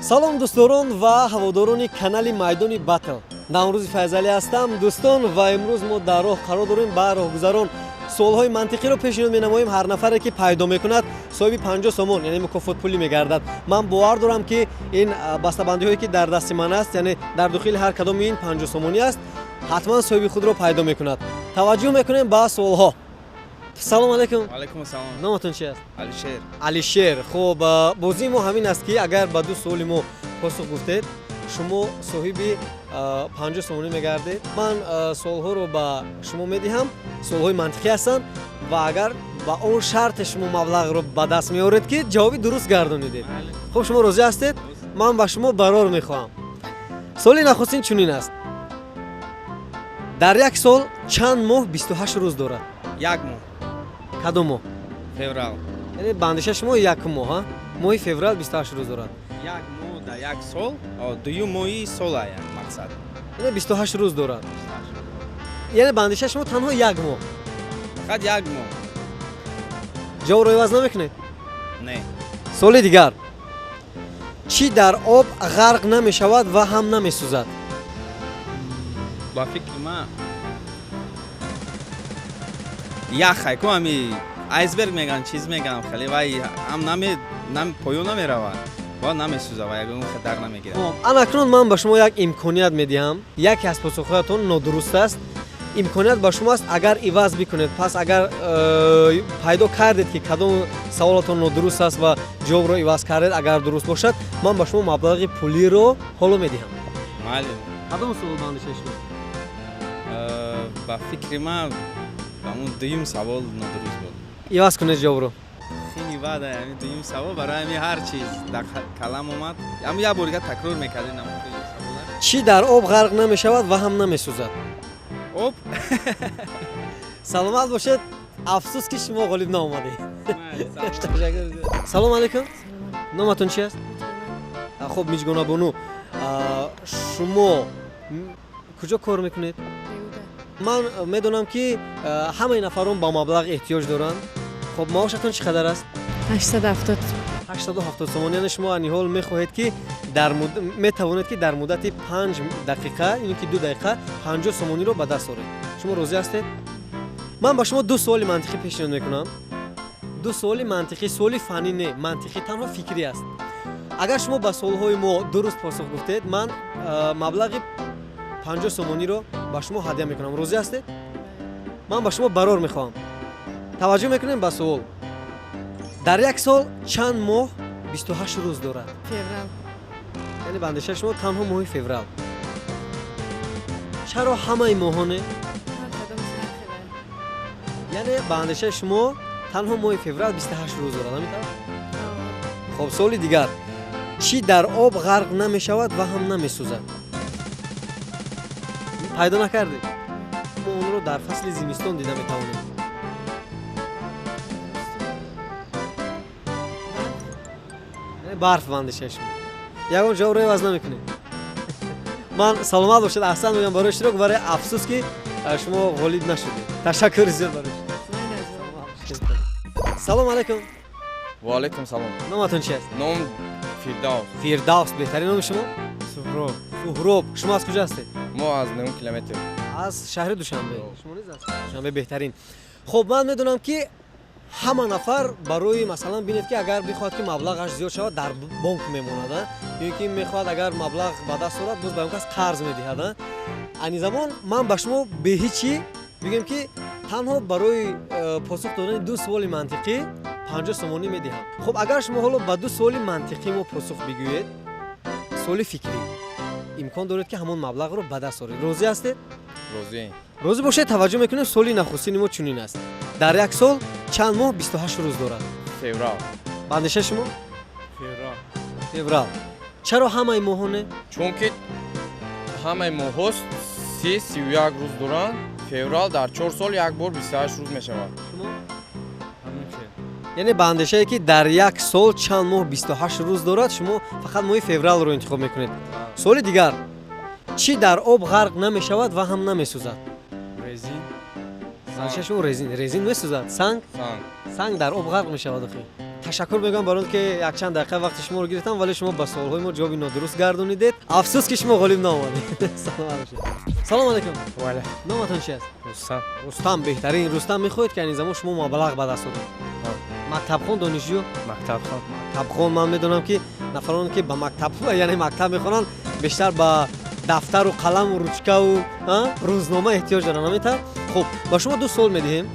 салом дӯстдорон ва ҳаводорони канали майдони батл. Наврӯзи Файзалӣ ҳастам дӯстон ва имрӯз мо дар роҳ қарор дорем ба роҳгузарон суолҳои мантиқиро пешниҳод менамоем. Ҳар нафаре ки пайдо мекунад соҳиби 50 сомон яъне мукофотпулӣ мегардад. Ман бовар дорам ки ин бастабандиҳое ки дар дасти ман аст яъне дар дохили ҳар кадоми ин 50 сомонӣ аст ҳатман соҳиби худро пайдо мекунад. Таваҷҷӯҳ мекунем ба суолҳо. Салом алайкум. Алайкум салом. Номатон чи аст? Алишер. Алишер. Хуб, бозии мо ҳамин аст ки агар ба ду суоли мо посух гуфтед, шумо соҳиби 50 сомонӣ мегардед. Ман суолҳоро ба шумо медиҳам. Суолҳои мантиқӣ ҳастанд ва агар ба он шарте шумо маблағро ба даст меоред ки ҷавоби дуруст гардонидед. Хуб, шумо розӣ ҳастед? Ман ба шумо барор мехоҳам. Соли нахустин чунин аст. Дар як сол чанд моҳ 28 рӯз дорад? Як моҳ. Кадом моҳ? Феврал. Яъне ба андеша шумо як моҳ, а? Моҳи феврал 28 рӯз дорад. Як моҳ дар як сол, дуюм моҳи сол ая мақсад. Яъне 28 рӯз дорад. Яъне ба андеша шумо танҳо як моҳ. Фақат як моҳ. Ҷавобро иваз намекунед? Не. Соли дигар. Чӣ дар об ғарқ намешавад ва ҳам намесӯзад? Ба фикри ман яхай ку ами айсберг меган чиз меган хеле вай ам нами поё намеравад ва намесӯзад ва ягон дар намегирад. Анакнун ман ба шумо як имконият медиҳам. Яке аз посухҳоятон нодуруст аст. Имконият ба шумо аст агар иваз бикунед. Пас агар пайдо кардед ки кадом саволатон нодуруст аст ва ҷавобро иваз кардед, агар дуруст бошад, ман ба шумо маблағи пулиро ҳоло медиҳам. Майли. Кадом суол ба андеша шумо? Ба фикри ман ҳамун дуюм савол нодуруст буд. Иваз кунед ҷавобро. Хини баъд яъни дуюм савол барои ҳами ҳар чиз дар калам омад. Ам як бор дига такрор мекардем ам саволар. Чӣ дар об ғарқ намешавад ва ҳам намесӯзад? Об. Саломат бошед. Афсус ки шумо ғолиб наомадед. Салом алайкум. Номатон чи аст? Хуб, Миҷгонабону. Шумо куҷо кор мекунед? Ман медонам ки ҳамаи нафарон ба маблағ эҳтиёҷ доранд. Хуб, маошатон чӣ қадар аст? 870. 870 сомон. Яъне шумо аниҳол мехоҳед ки метавонед ки дар муддати 5 дақиқа, яъне ки 2 дақиқа 50 сомониро ба даст оред. Шумо розӣ ҳастед? Ман ба шумо ду суоли мантиқӣ пешниҳод мекунам. Ду суоли мантиқӣ, суоли фанӣ не, мантиқӣ танҳо фикрӣ аст. Агар шумо ба суолҳои мо дуруст посух гуфтед, ман маблағи 50 сомониро ба шумо ҳадия мекунам. Розӣ ҳастед? Ман ба шумо барор мехоҳам. Таваҷҷӯҳ мекунем ба суол. Дар як сол чанд моҳ 28 рӯз дорад? Феврал. Яъне ба андеша шумо танҳо моҳи феврал. Чаро ҳамаи моҳҳо не? Яъне ба андеша шумо танҳо моҳи феврал 28 рӯз дорад, ҳамин? Хуб, соли дигар. Чӣ дар об ғарқ намешавад ва ҳам намесӯзад? Пайдо накардед? Мо онро дар фасли зимистон дида метавонем. Барф ба андеша шумо. Ягон ҷавобро иваз намекунед. Ман саломат бошед, аҳсан мегӯям барои иштирок, барои афсус ки шумо ғолиб нашудед. Ташаккури зиёд барои иштирок. Салом алайкум. Ва алайкум салом. Номатон чи аст? Ном Фирдавс. Фирдавс. Беҳтарин номи шумо? Суҳроб. Суҳроб. Шумо аз куҷо ҳастед? Мо аз 9 километр. Аз шаҳри Душанбе. Шумо низ аз Душанбе. Беҳтарин. Хуб, ман медонам ки ҳама нафар барои масалан бинед ки агар бихоҳад ки маблағаш зиёд шавад дар бонк мемонад, ё ки мехоҳад агар маблағ ба даст орад боз ба он кас қарз медиҳад. Айни замон ман ба шумо беҳичӣ бигем ки танҳо барои посух додани ду суоли мантиқӣ 50 сомонӣ медиҳам. Хуб, агар шумо ҳоло ба ду суоли мантиқӣ мо посух бигӯед, суоли фикрӣ, имкон доред ки ҳамон маблағро ба даст оред. Розӣ ҳастед? Розӣ. Розӣ бошед, таваҷҷӯҳ мекунем. Соли нахустини мо чунин аст. Дар як сол чанд моҳ 28 рӯз дорад? Феврал. Ба андеша шумо? Феврал. Феврал. Чаро ҳамаи моҳҳо не? Чунки ҳамаи моҳҳо 30-31 рӯз доранд. Феврал дар 4 сол як бор 28 рӯз мешавад. Шумо? Яъне ба андешае ки дар як сол чанд моҳ 28 рӯз дорад, шумо фақат моҳи февралро интихоб мекунед. Соли дигар. Чӣ дар об ғарқ намешавад ва ҳам намесӯзад? Резин. Андеша шумо резин. Резин месӯзад? Санг? Санг. Санг дар об ғарқ мешавад охи. ташаккур мегӯям барои он ки якчанд дақиқа вақти шуморо гирифтам, вале шумо ба суолҳои мо ҷавоби нодуруст гардонидед. Афсӯс ки шумо ғолиб наомадед. Салом алейкум. Салом алейкум. Вале. Номатон чи аст? Рустам. Рустам беҳтарин. Рустам мехоҳед ки ани замон шумо маблағ ба даст оред? Мактабхон донишҷӯ? Мактабхон. Мактабхон ман медонам ки нафароне ки ба мактаб яъне мактаб мехонанд бештар ба дафтару қаламу ручкаву рӯзнома эҳтиёҷ доранд, наметавон? Хуб, ба шумо ду суол медиҳем.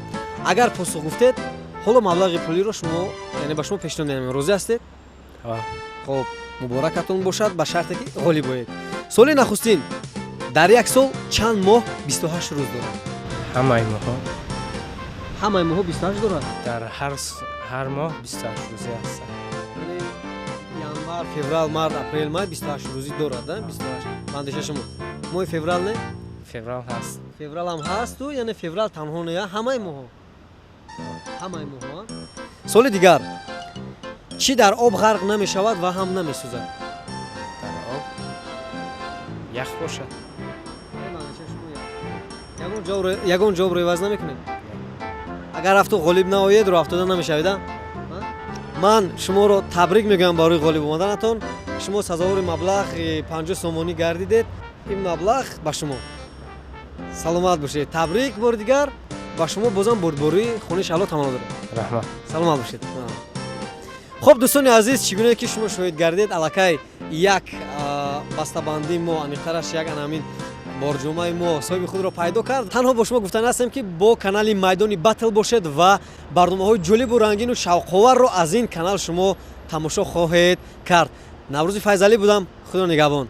Агар посух гуфтед, ҳоло маблағи пулиро шумо яъне ба шумо пешниҳод менамем. Розӣ ҳастед? Хуб, муборакатон бошад ба шарте ки ғолиб оед. Соли нахустин дар як сол чанд моҳ 28 рӯз дорад? Ҳамаи моҳҳо. Ҳамаи моҳҳо 28 дорад? Дар ҳар моҳ 28 рӯзе ҳастанд. Яъне январ, феврал, март, апрел, май 28 рӯзӣ дорад, 28. Андеша шумо. Моҳи феврал не? Феврал ҳаст. Феврал ҳам ҳасту, яъне феврал танҳо не, ҳамаи моҳҳо. Ҳамаи моҳҳо. Соли дигар чӣ дар об ғарқ намешавад ва ҳам намесӯзад? Дар об ях бошад. Ягон ҷавобро иваз намекунед? Агар рафту ғолиб наоед, рафтода намешавед? Ман шуморо табрик мегӯям барои ғолиб омаданатон. Шумо сазовори маблағи 50 сомонӣ гардидед. ин маблағ ба шумо. Саломат бошед. Табрик бори дигар ба шумо бозам бурдбории хонаи шаҳло таманно дорем. Раҳмат. Саломат бошед. хуб дӯстони азиз, чӣ гуне ки шумо шоҳид гардед, аллакай як бастабандии мо аниқтараш як анамин борҷомаи мо соҳиби худро пайдо кард. Танҳо бо шумо гуфтанӣ ҳастем ки бо канали майдони батл бошед ва барномаҳои ҷолибу рангину шавқоварро аз ин канал шумо тамошо хоҳед кард. Наврӯзи Файзалӣ будам. Худо нигаҳбон.